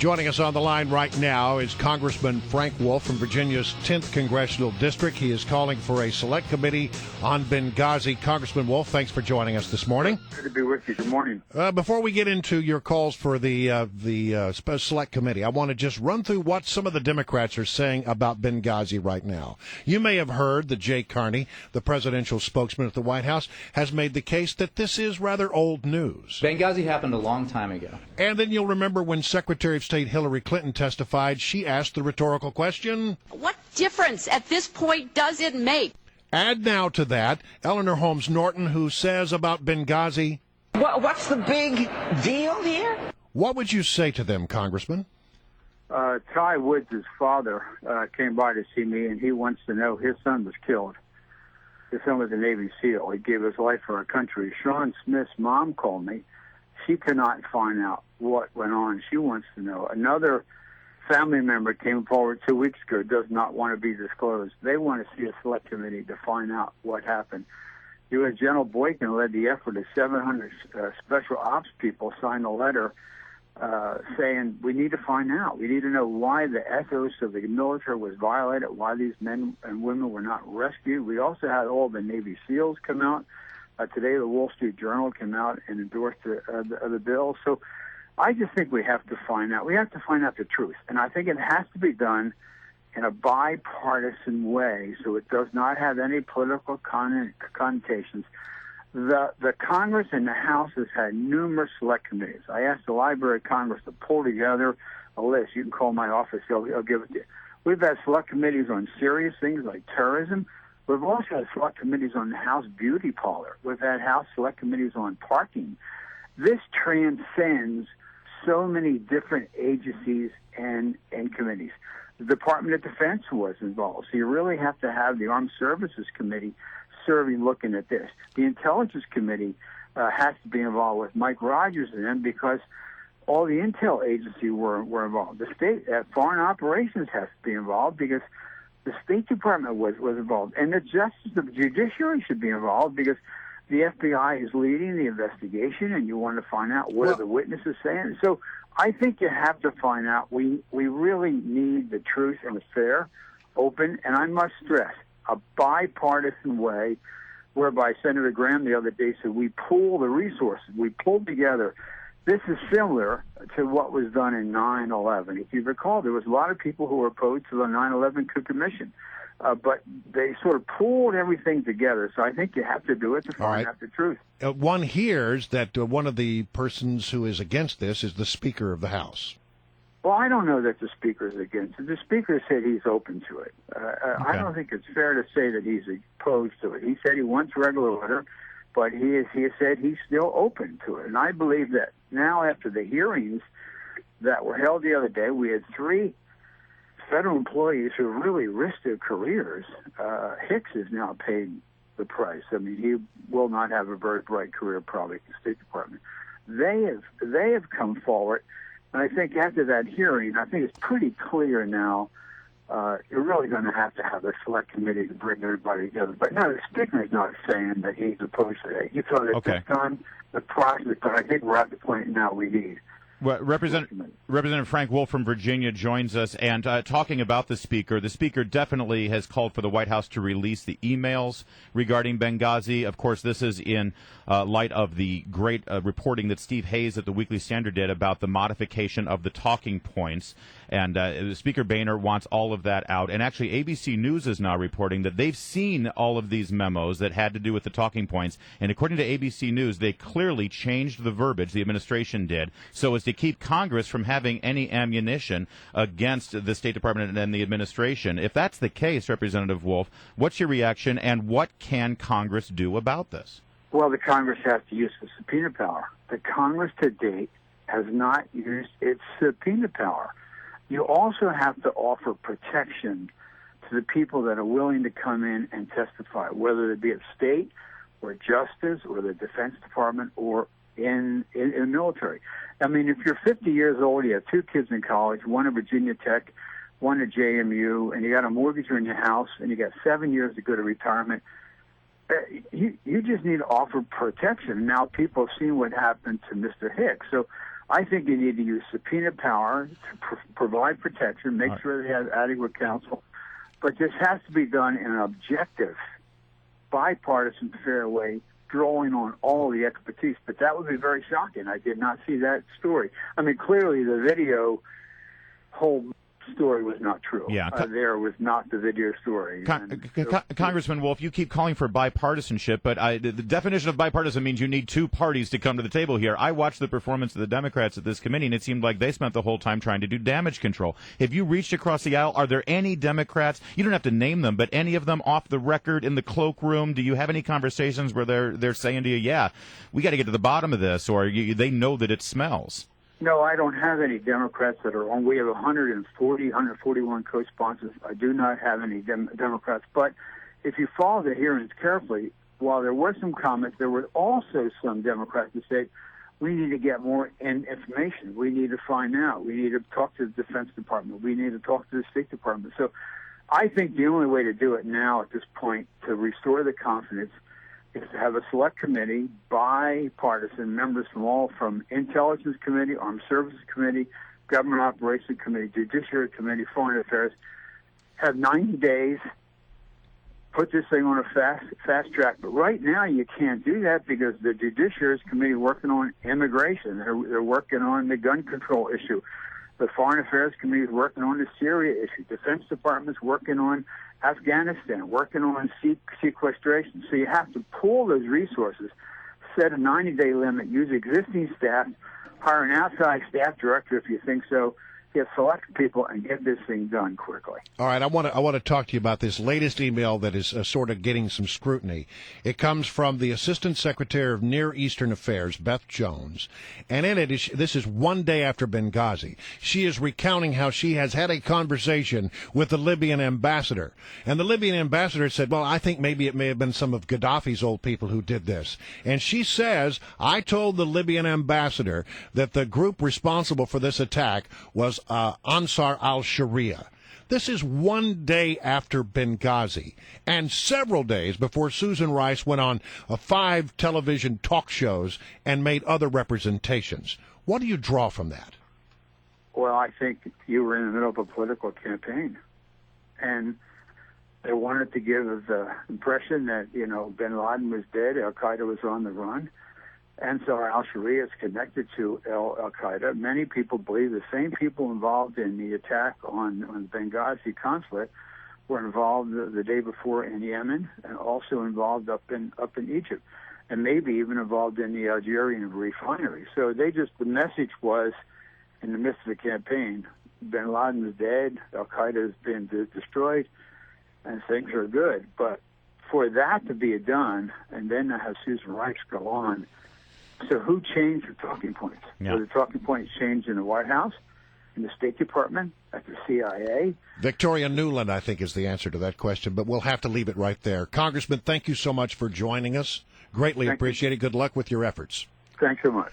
Joining us on the line right now is Congressman Frank Wolf from Virginia's 10th Congressional District. He is calling for a select committee on Benghazi. Congressman Wolf, thanks for joining us this morning. Good to be with you. Good morning. Before we get into your calls for the select committee, I want to just run through what some of the Democrats are saying about Benghazi right now. You may have heard that Jay Carney, the presidential spokesman at the White House, has made the case that this is rather old news. Benghazi happened a long time ago. And then you'll remember when Secretary of State Hillary Clinton testified, she asked the rhetorical question, what difference at this point does it make? Add now to that Eleanor Holmes Norton, who says about Benghazi, what's the big deal here? What would you say to them, Congressman? Ty Woods' father came by to see me, and he wants to know his son was killed. His son was a Navy SEAL. He gave his life for our country. Sean Smith's mom called me. She cannot find out what went on. She wants to know. Another family member came forward 2 weeks ago, does not want to be disclosed. They want to see a select committee to find out what happened. U.S. General Boykin led the effort of 700 special ops people signed a letter saying we need to find out. We need to know why the ethos of the military was violated, why these men and women were not rescued. We also had all the Navy SEALs come out. Today, the Wall Street Journal came out and endorsed the bill. So I just think we have to find out. We have to find out the truth. And I think it has to be done in a bipartisan way so it does not have any political connotations. The Congress and the House has had numerous select committees. I asked the Library of Congress to pull together a list. You can call my office. I'll give it to you. We've had select committees on serious things like terrorism. We've also had select committees on the House beauty parlor. We've had House select committees on parking. This transcends so many different agencies and committees. The Department of Defense was involved. So you really have to have the Armed Services Committee looking at this. The Intelligence Committee has to be involved with Mike Rogers and them because all the intel agencies were involved. The state foreign operations has to be involved because the State Department was involved. And the judiciary should be involved because the FBI is leading the investigation and you want to find out what are the witnesses saying. So I think you have to find out. We really need the truth and a fair, open, and I must stress, a bipartisan way whereby Senator Graham the other day said we pool the resources. We pulled together. This is similar to what was done in 9/11. If you recall, there was a lot of people who were opposed to the 9/11 Commission, but they sort of pulled everything together. So I think you have to do it to find out the truth. One hears that one of the persons who is against this is the Speaker of the House. Well, I don't know that the Speaker is against it. The Speaker said he's open to it. I don't think it's fair to say that he's opposed to it. He said he wants regular order, but he has said he's still open to it. And I believe that now after the hearings that were held the other day, we had 3 federal employees who really risked their careers. Hicks has now paid the price. I mean, he will not have a very bright career probably at the State Department. They have come forward. And I think after that hearing, I think it's pretty clear now you're really going to have a select committee to bring everybody together. But no, the Speaker is not saying that he's opposed to that. He thought at this time the process, but I think we're at the point now we need. Well, Representative Frank Wolf from Virginia joins us, and talking about the Speaker definitely has called for the White House to release the emails regarding Benghazi. Of course, this is in light of the great reporting that Steve Hayes at the Weekly Standard did about the modification of the talking points. And Speaker Boehner wants all of that out. And actually, ABC News is now reporting that they've seen all of these memos that had to do with the talking points. And according to ABC News, they clearly changed the verbiage, the administration did, so as to keep Congress from having any ammunition against the State Department and the administration. If that's the case, Representative Wolf, what's your reaction, and what can Congress do about this? Well, the Congress has to use the subpoena power. The Congress to date has not used its subpoena power. You also have to offer protection to the people that are willing to come in and testify, whether it be at state or justice or the Defense Department or in military. I mean, if you're 50 years old, you have 2 kids in college, one at Virginia Tech, one at JMU, and you got a mortgage on your house, and you got 7 years to go to retirement, you just need to offer protection. Now people have seen what happened to Mr. Hicks. So I think you need to use subpoena power to provide protection, make sure they have adequate counsel. But this has to be done in an objective, bipartisan, fair way, drawing on all the expertise. But that would be very shocking. I did not see that story. I mean, clearly the video whole story was not true. Yeah, there was not the video story. Congressman Wolf, you keep calling for bipartisanship, but the definition of bipartisan means you need two parties to come to the table here. I watched the performance of the Democrats at this committee, and it seemed like they spent the whole time trying to do damage control. Have you reached across the aisle? Are there any Democrats, you don't have to name them, but any of them off the record in the cloakroom? Do you have any conversations where they're saying to you, yeah, we got to get to the bottom of this, or they know that it smells? No, I don't have any Democrats that are on. We have 141 co-sponsors. I do not have any Democrats. But if you follow the hearings carefully, while there were some comments, there were also some Democrats who said, we need to get more information. We need to find out. We need to talk to the Defense Department. We need to talk to the State Department. So I think the only way to do it now at this point to restore the confidence is to have a select committee, bipartisan members from Intelligence Committee, Armed Services Committee, Government Operations Committee, Judiciary Committee, Foreign Affairs, have 90 days, put this thing on a fast track. But right now you can't do that because the Judiciary Committee is working on immigration. They're working on the gun control issue. The Foreign Affairs Committee is working on the Syria issue. Defense Department's working on Afghanistan, working on sequestration. So you have to pool those resources, set a 90-day limit, use existing staff, hire an outside staff director if you think so, get select people, and get this thing done quickly. All right, I want to talk to you about this latest email that is sort of getting some scrutiny. It comes from the Assistant Secretary of Near Eastern Affairs, Beth Jones, and in it, this is one day after Benghazi. She is recounting how she has had a conversation with the Libyan ambassador, and the Libyan ambassador said, well, I think maybe it may have been some of Gaddafi's old people who did this. And she says, I told the Libyan ambassador that the group responsible for this attack was Ansar al-Sharia. This is one day after Benghazi and several days before Susan Rice went on 5 television talk shows and made other representations. What do you draw from that? Well, I think you were in the middle of a political campaign, and they wanted to give the impression that, bin Laden was dead, al-Qaeda was on the run. Ansar al-Sharia is connected to al-Qaeda. Many people believe the same people involved in the attack on the Benghazi consulate were involved the day before in Yemen and also involved up in Egypt and maybe even involved in the Algerian refinery. So the message was, in the midst of the campaign, bin Laden is dead, al-Qaeda has been destroyed, and things are good. But for that to be done and then to have Susan Rice go on, so who changed the talking points? Yeah. Were the talking points changed in the White House, in the State Department, at the CIA? Victoria Nuland, I think, is the answer to that question, but we'll have to leave it right there. Congressman, thank you so much for joining us. Greatly appreciate it. Good luck with your efforts. Thanks so much.